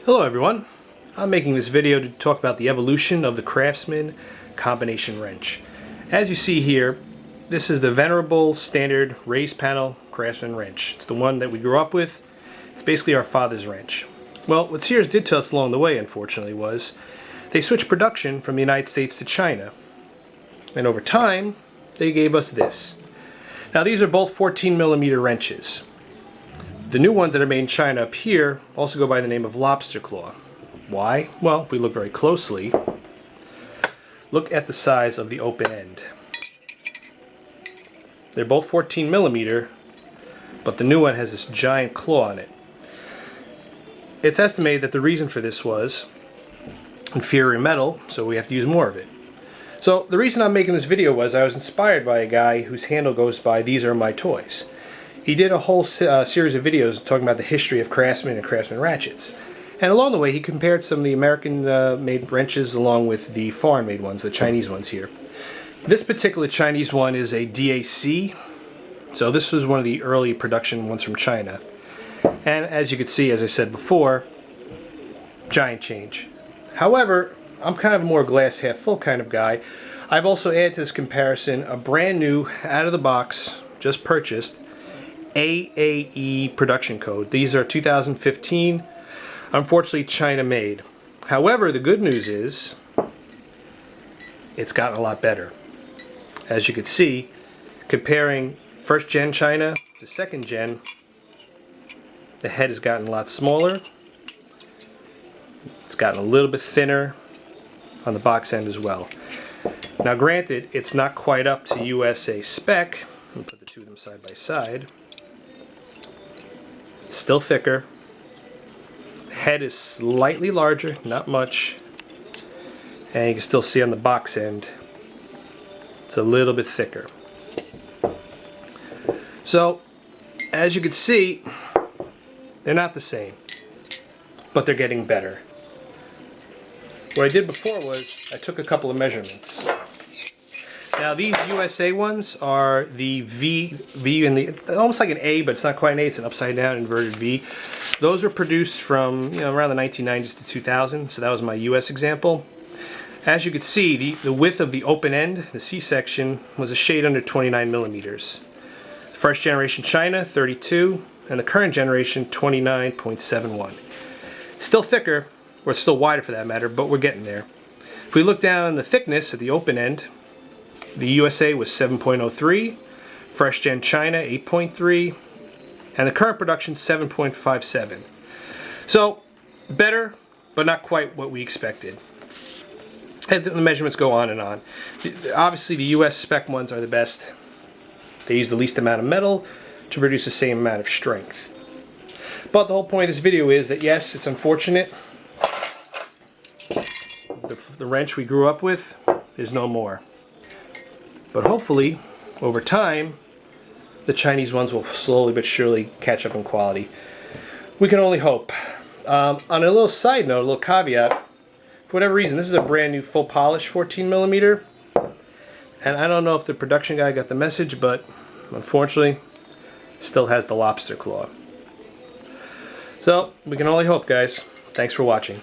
Hello everyone, I'm making this video to talk about the evolution of the Craftsman combination wrench. As you see here, this is the venerable standard raised panel Craftsman wrench. It's the one that we grew up with. It's basically our father's wrench. Well, what Sears did to us along the way, unfortunately, was they switched production from the United States to China. And over time, they gave us this. Now these are both 14mm wrenches. The new ones that are made in China up here also go by the name of lobster claw. Why? Well, if we look very closely, look at the size of the open end. They're both 14mm, but the new one has this giant claw on it. It's estimated that the reason for this was inferior metal, so we have to use more of it. So the reason I'm making this video was I was inspired by a guy whose handle goes by "These Are My Toys." He did a whole series of videos talking about the history of Craftsman and Craftsman ratchets. And along the way he compared some of the American made wrenches along with the foreign made ones, the Chinese ones here. This particular Chinese one is a DAC, so this was one of the early production ones from China. And as you can see, as I said before, giant change. However, I'm kind of a more glass half full kind of guy. I've also added to this comparison a brand new, out of the box, just purchased, AAE production code. These are 2015, unfortunately China made. However, the good news is it's gotten a lot better. As you can see, comparing first gen China to second gen, the head has gotten a lot smaller. It's gotten a little bit thinner on the box end as well. Now granted, it's not quite up to USA spec. Let me put the two of them side by side. It's still thicker. Head is slightly larger, not much. And you can still see on the box end, it's a little bit thicker. So, as you can see, they're not the same, but they're getting better. What I did before was I took a couple of measurements. Now these USA ones are the V and the almost like an A, but it's not quite an A. It's an upside down inverted V. Those were produced from around the 1990s to 2000. So that was my US example. As you can see, the width of the open end, the C section, was a shade under 29mm. First generation China 32, and the current generation 29.71. It's still thicker, or it's still wider for that matter, but we're getting there. If we look down the thickness at the open end, the USA was 7.03, Fresh Gen China 8.3, and the current production 7.57. So, better, but not quite what we expected. And the measurements go on and on. Obviously the US spec ones are the best. They use the least amount of metal to produce the same amount of strength. But the whole point of this video is that yes, it's unfortunate. The wrench we grew up with is no more. But hopefully, over time, the Chinese ones will slowly but surely catch up in quality. We can only hope. On a little side note, a little caveat, for whatever reason, this is a brand new full polish 14mm. And I don't know if the production guy got the message, but unfortunately, still has the lobster claw. So, we can only hope, guys. Thanks for watching.